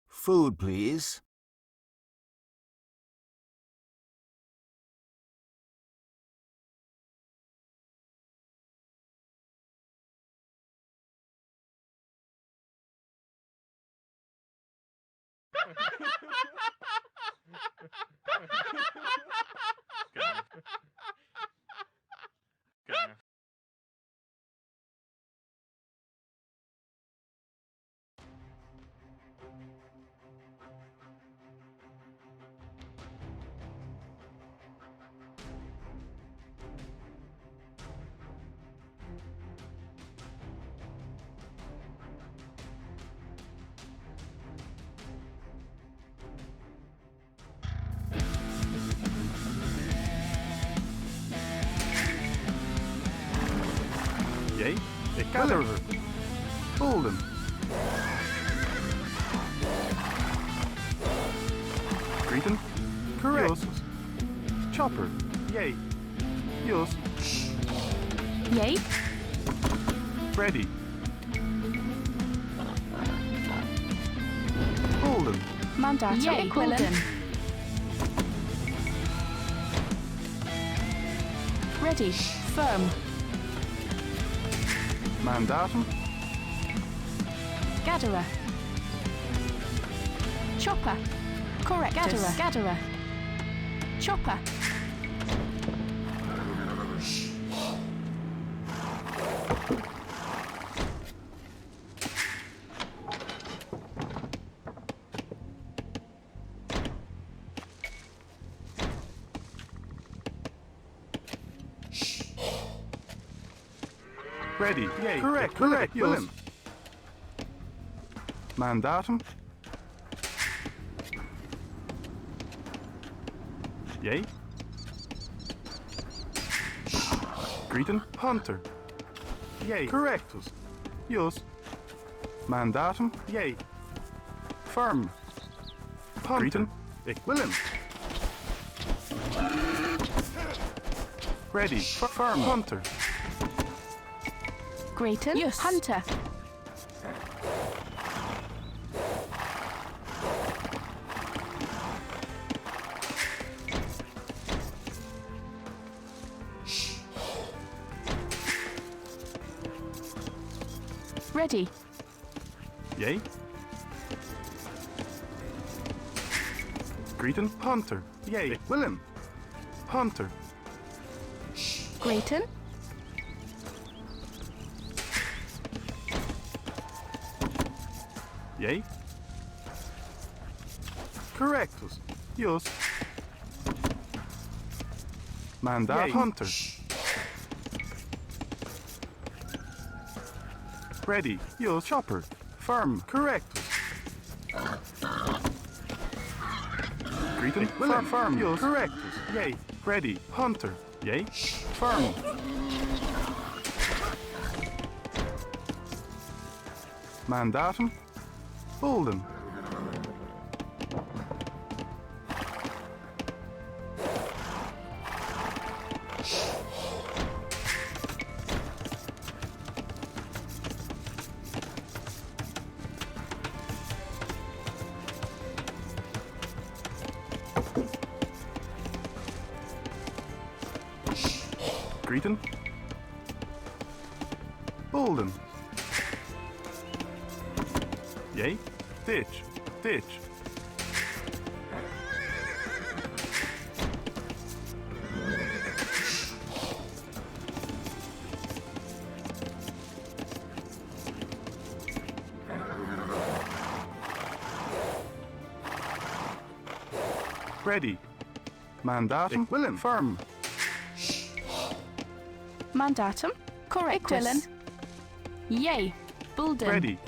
Food, please. Jij, ik kan er. Golden. Greeton. Correct. Jos. Chopper. Jij. Jos. Yay. Ready. Golden. Mandatum. Yay, Golden. Ready. Firm. Mandatum. Gatherer. Chopper. Correct. Gatherer. Gatherer. Chopper. Ready. Yay. Correct. Correct. Willem. Mandatum. Yay. Greeton. Hunter. Yay. Correctus. Jos. Mandatum. Yay. Farm. Greeton. Ik Willem. Ready. Farm. Hunter. Greaton. Yes. Hunter. Ready. Yay. Greeton. Hunter. Yay. Ik Willem. Hunter. Greaton. Yay. Correctus. Jos. Mandaat. Hunter. Ready. Jos. Chopper. Farm. Correctus. Greeton. Willem. Farm. Jos. Correctus. Yay. Ready. Hunter. Yay. Farm. Mandatum. Golden. Greeton. Golden. Yay. Ditch. Ditch. Ready. Mandatum. Willem. Farm. Mandatum. Correct. Willem. Yay. Bulden. Ready.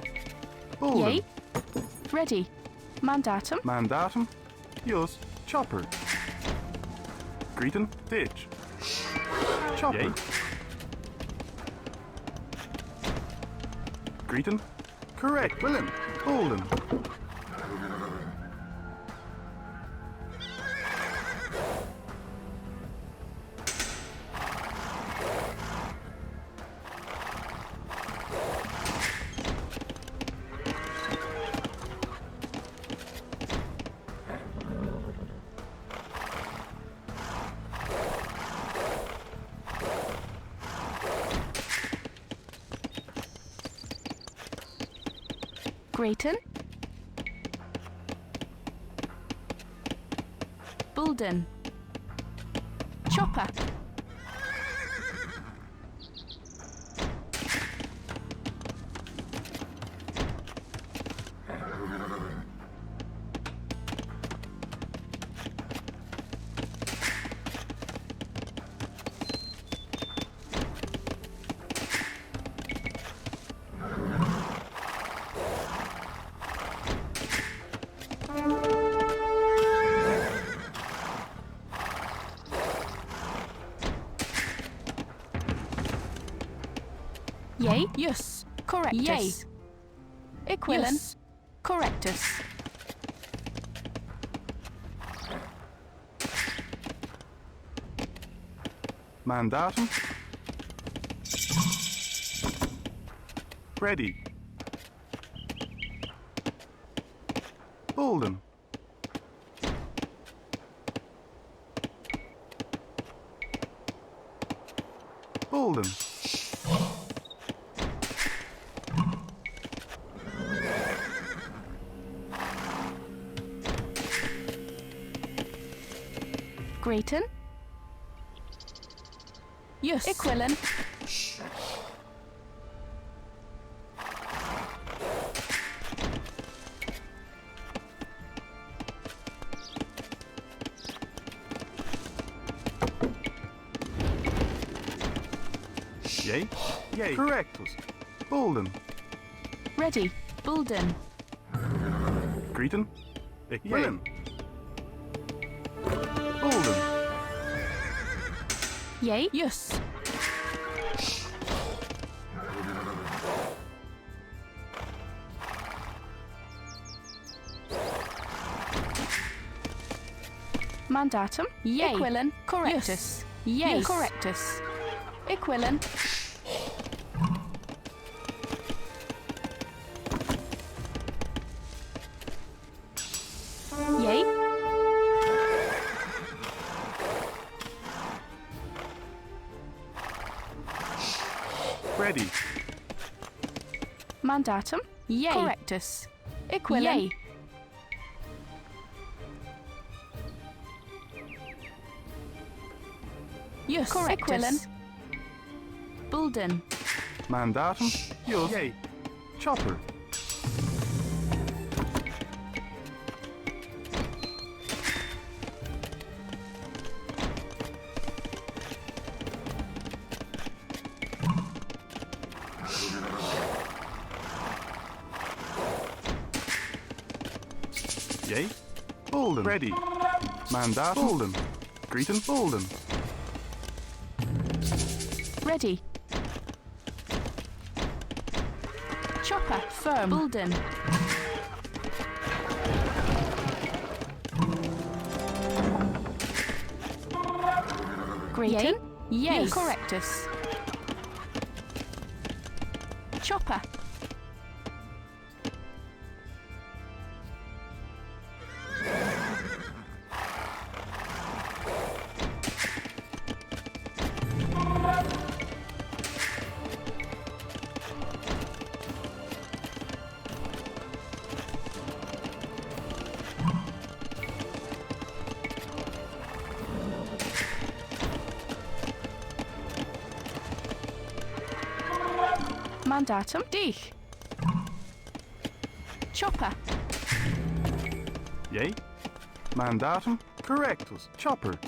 Golden. Yay. Ready. Mandatum. Mandatum. Jos. Chopper. Greeton. Ditch. Chopper. Yay. Greeton. Correct. Willem. Golden. Grayton. Bulden. Chopper. Yea. Yes. Correctus. Yea. Equivalent. Yes. Correctus. Mandatum. Ready. Bolden. Bolden. Grayton. Yes. Equivalent. Yea. Yea. Correctus. Bolden. Ready. Bulden. Greten. Equivalent. Bolden. Yea. Yes. Mandatum. Yea. Equivalent. Correctus. Yea. Yes. Correctus. Equivalent. Yea. Ready. Mandatum. Yea. Correctus. Equivalent. Yea. Yes. Correctus. Equivalent. Bulden. Mandatum. Yus. Yea. Chopper. Yea. Bolden. Ready. Mandatum. Bolden. Greten. Bolden. Ready. Chopper. Firm. Bulden. Grayton. Yea. Yes. Correctus. Chopper. Mandatum. Dich. Chopper. Yea. Mandatum. Correctus. Chopper.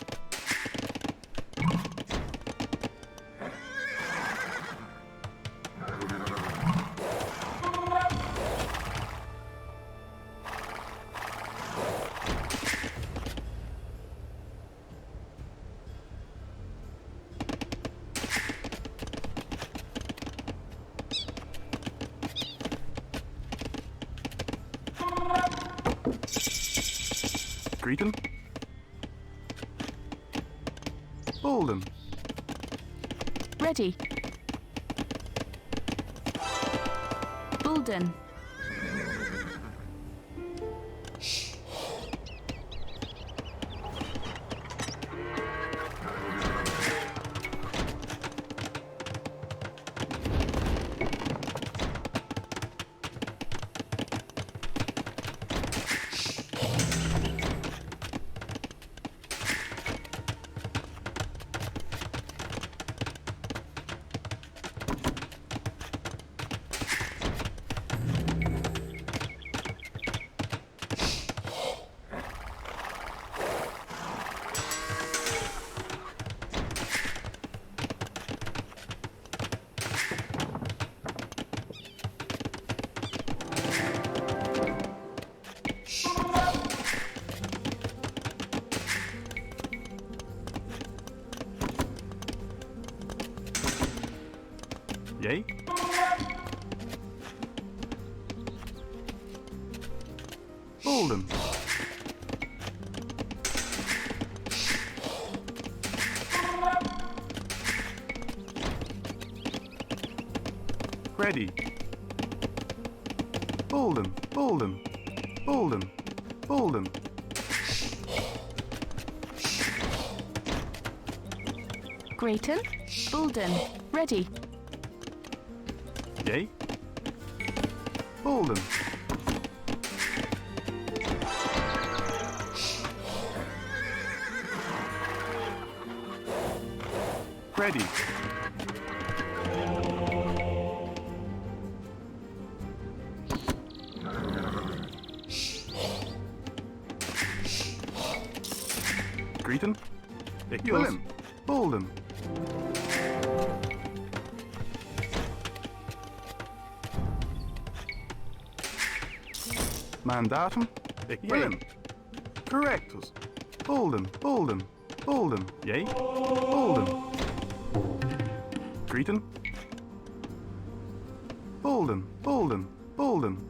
Greten. Bolden. Ready. Bulden. Yay. Bolden. Ready. Bolden, Bolden, Bolden, Bolden. Grayton, Bulden, ready. Yay. Bolden. Ready. Greeton. Willem. Bolden. Mandatum. Willem. Correctus. Bolden. Bolden. Bolden. Yay. Bolden. Greeton. Bolden. Bolden. Bolden.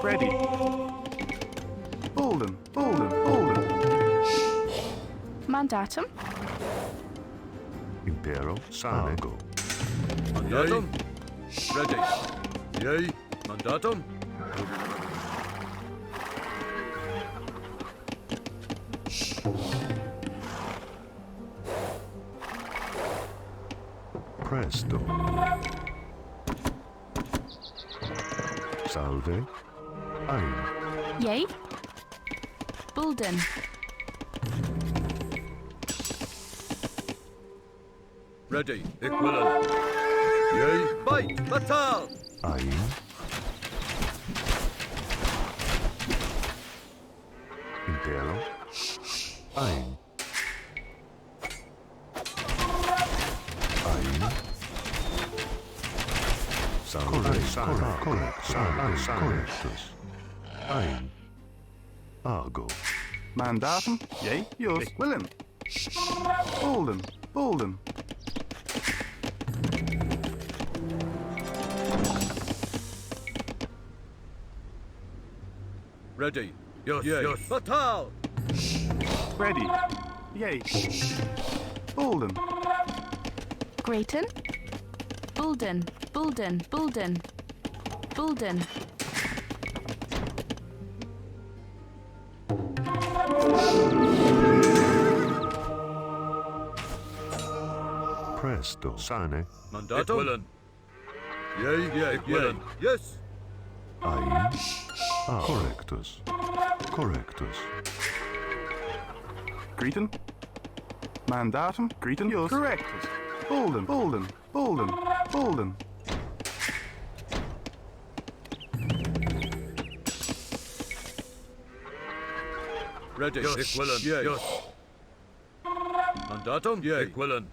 Ready. Bolden, Bolden, Bolden. Mandatum, Impero Sanego. Mandatum. Ready. Yay. Mandatum. Presto. Salve. Ein. yay. Bulden, Ready. Equivalent. Yay. Bite. Batal. Ein. Impero. Ein. Ein. Salve. Correctus. Ein. Argo. Mandatum. Yay. Yours. Willem. Bolden, Bolden. Ready. Yes. Yes. Batal. Ready. Yay. Bolden. Grayton, Bulden, Bulden, Bulden, Bulden, Presto. Sane. Mandatum. Equivalent. Yay. Yay. Equivalent. Yes. Ein. Correctus. Correctus. Greeton. Mandatum. Greeton. Yours. Correctus. Bolden, Bolden, Bolden, Bolden. Ready. Yes. Equivalent. Yay. Yes. Mandatum. Yay. Equivalent.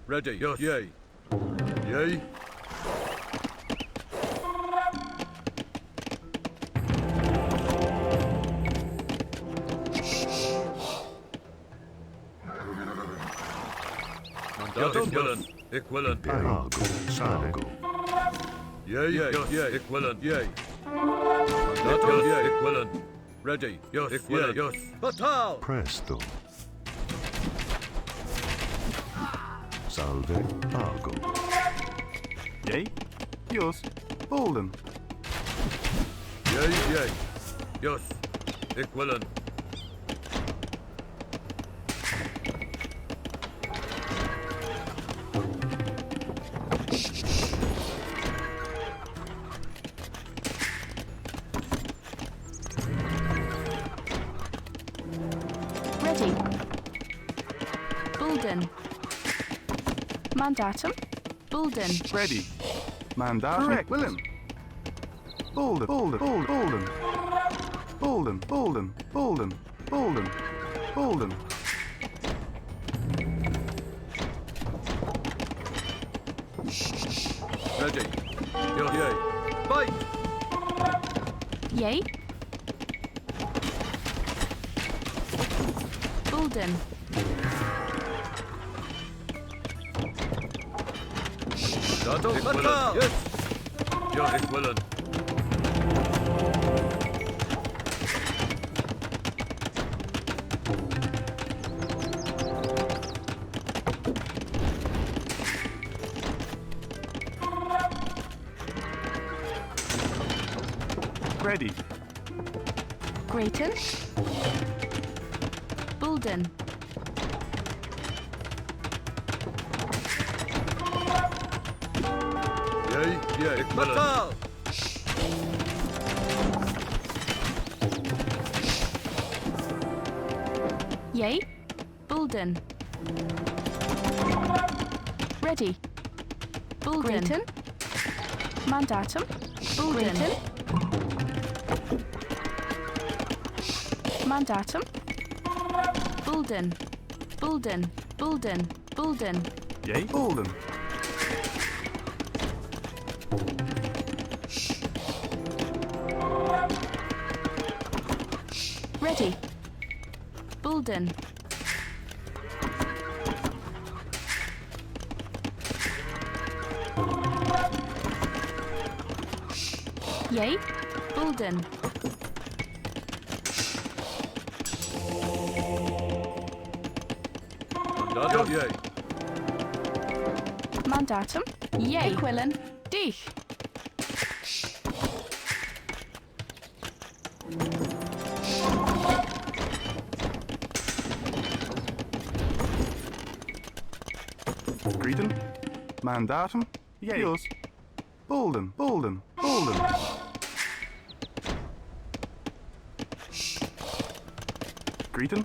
Ready. Yes. Yay. Yay. Mandatum. Equivalent. Equivalent. Argo. Sanego. Yay. Yay. Yay. Equivalent. Yay. Mandatum. Yay. Equivalent. Ready. Yes. Equivalent. Yes. Batal. Presto. Salve. Argo. Yay. Yours. Bolden. Yay. Yay. Yes. Equivalent. ready. Bulden, Mandatum, Bulden, Ready. Mandatum. Correct. Willem. Bolden, Bolden, Bolden, Bolden, Bolden, Bolden, Bolden, Bolden. Ready. Yay. Fight. Yay. Bulden. Mandatum. Fatal. Yes. Ja, ik willen. Ready. Grayton. Bulden. Yay. Ik willen. Fatal. Yay. Bulden. Ready. Bulden. Grayton. Mandatum. Bulden. Mandatum. Bulden. Bulden. Yay. Bulden. Ready. Bulden. Yay. Bulden. Mandatum. Yay. Mandatum. Yay. Quillen. Dich. Greeten. Mandatum. Yay. Jos. Bulden. Greeten.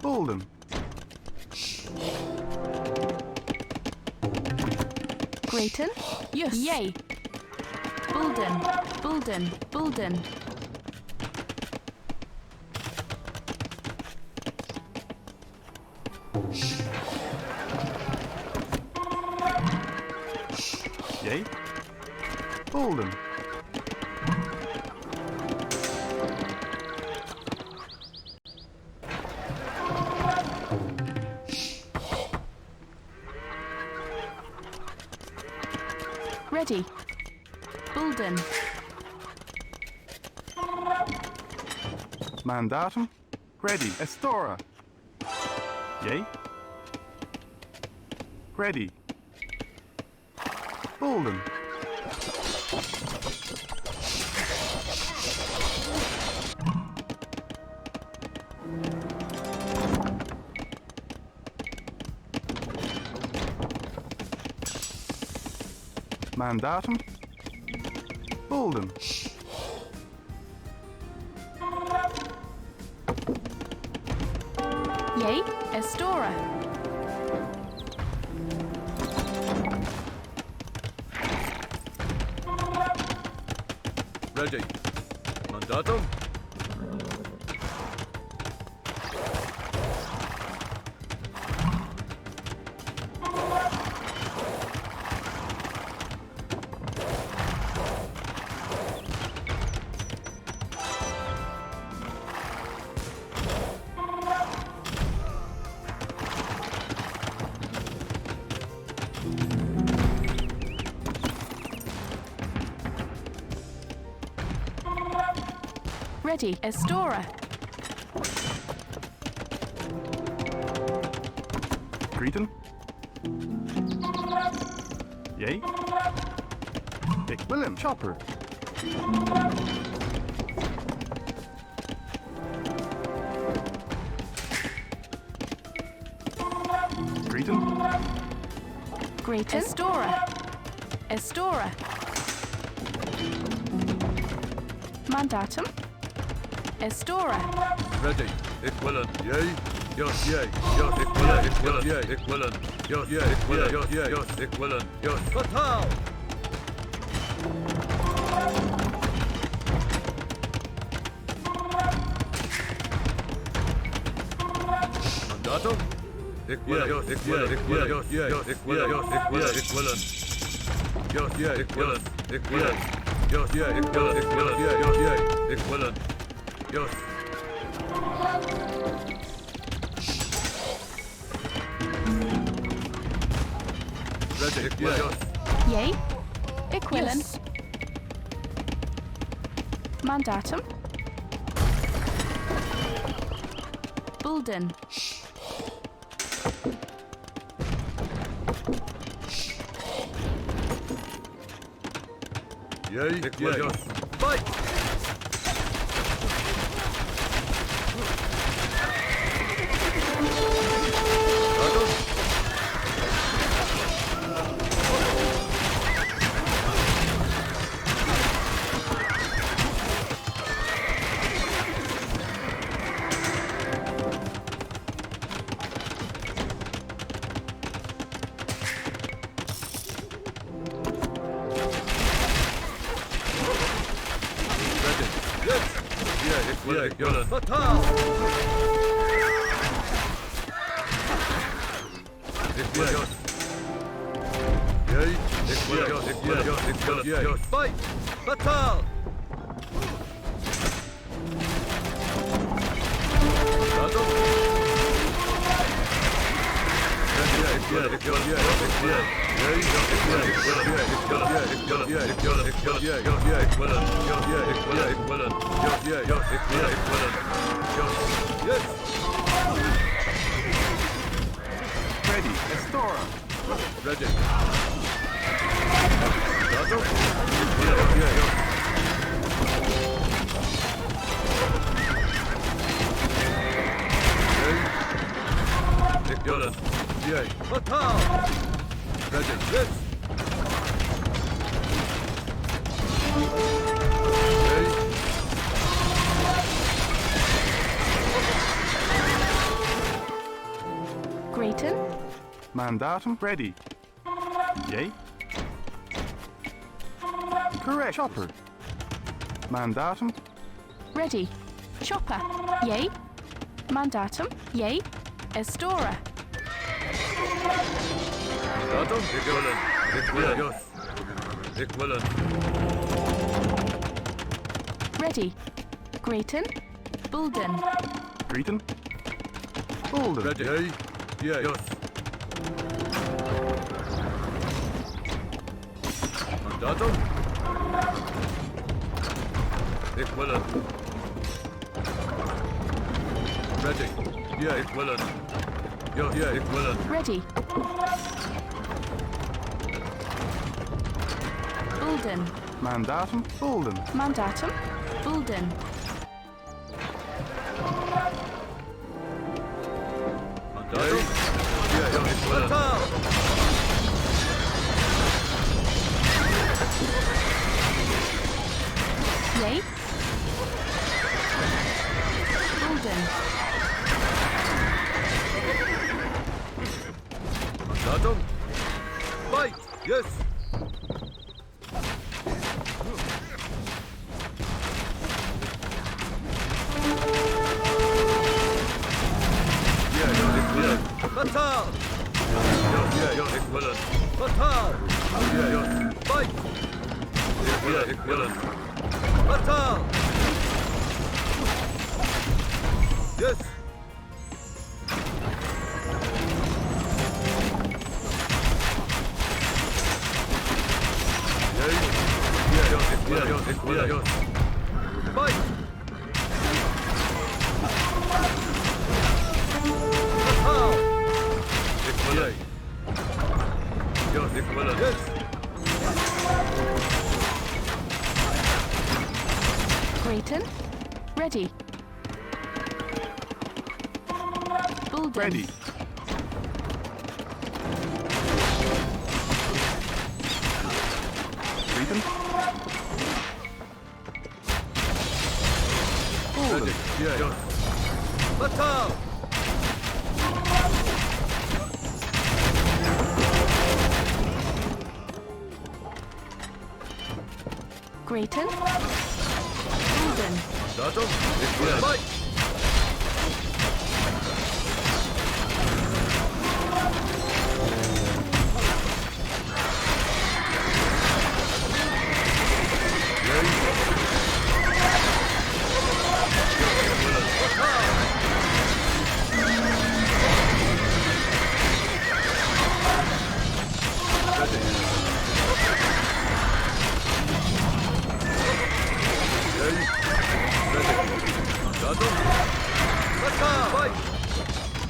Bulden. Grayton. Yes. Yay. Bulden. Yay. Bulden. Ready. Bulden. Mandatum. Ready. Estora. Yay. Ready. Bulden. Mandatum. Bulden. Yay. Estora. Ready. Mandatum. Ready. Estora. Greeten. Yay. Ik wil hem. Chopper. Greeten. Grayton. Estora. Mandatum. Estora. Ready. Ik willen. Yay. Yes, yay. Yes, ik willen. Ik willen. Yay. Ik willen. Yes, yay. Ik willen. Yes, yay. Yes, ik willen. Yes. Fatal. Yay. Equivalent. Mandatum. Bulden. Fight! Fatal! Fight! Fatal! Ready. Estora. Ready. Fatal! Ready. Yes. Grayton. Mandatum. Ready. Yay. Correct. Chopper. Mandatum. Ready. Chopper. Yay. Mandatum. Yay. Estora. Ready. Grayton. Bulden. Greeton. Bulden. Ready. Yes. Mandatum. Equivalent. Ready. Yeah, equivalent. Yeah, equivalent. Ready. Bulden. Mandatum. Bulden. Mandatum. Bulden. Mandatum. Yeah, equivalent. Fatal! Yay. Bulden. Mandatum. Fight! Yes! Fatal! Equivalent. Fatal! Fight! Equivalent. Fatal! Yes! Equivalent. Fight! Fatal! Equivalent. Equivalent. Yes! Grayton. Ready. Bulden. Ready. Greeton. Bulden. Yeah. Fatal! Grayton. Bulden. Mandatum. Equivalent. Fight!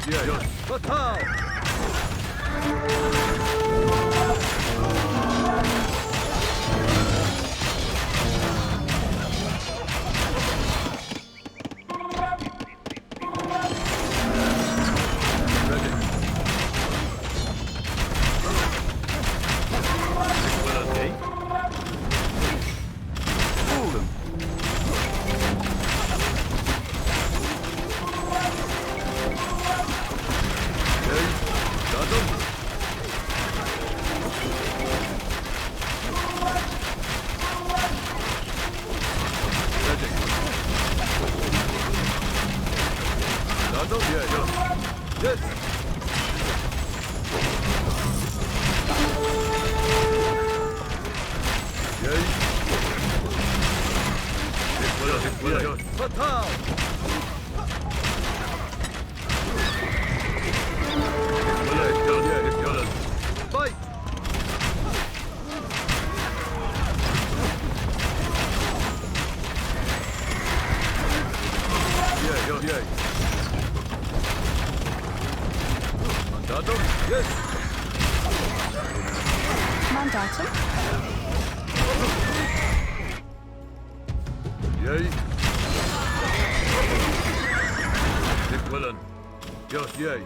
yay, yes. Fatal! Ready. Equivalent, Yay. Hold him. yay. Dodem. Ready. Dodem, yeah, yes. Yes. Yay. Equivalent, equivalent, yes. Fatal! Equivalent, yeah, equivalent. Fight! Yeah, yeah, yeah. Mandatum? Yes. Mandatum. Yay. Equivalent. Yes, yay.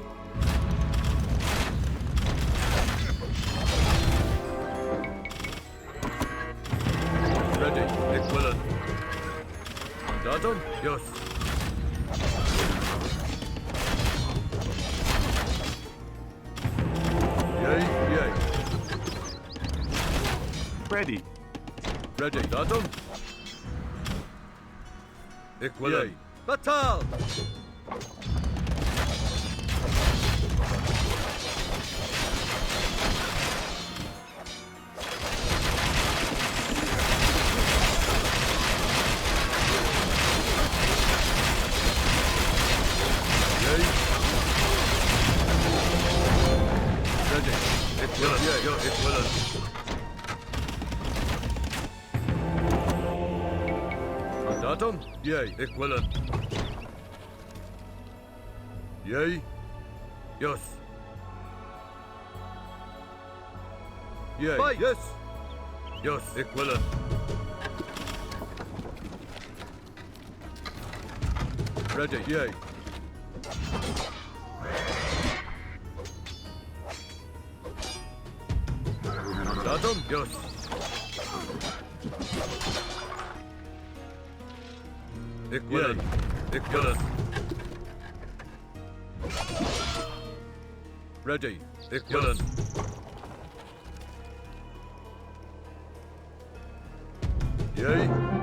Ready. Equivalent. Mandatum? Yes. Yay, yay. Ready. Ready. Datum? Equivalent. Yay. Fatal! Yay. Ready. Equivalent. Yeah, yeah, equivalent. Mandatum? Yay, equivalent. Yay. Yes. Yay. Fight. Yes. Yes, equivalent. Ready, yay. Mandatum? Yes. Equivalent. Equivalent. Ready. Equivalent. Yay.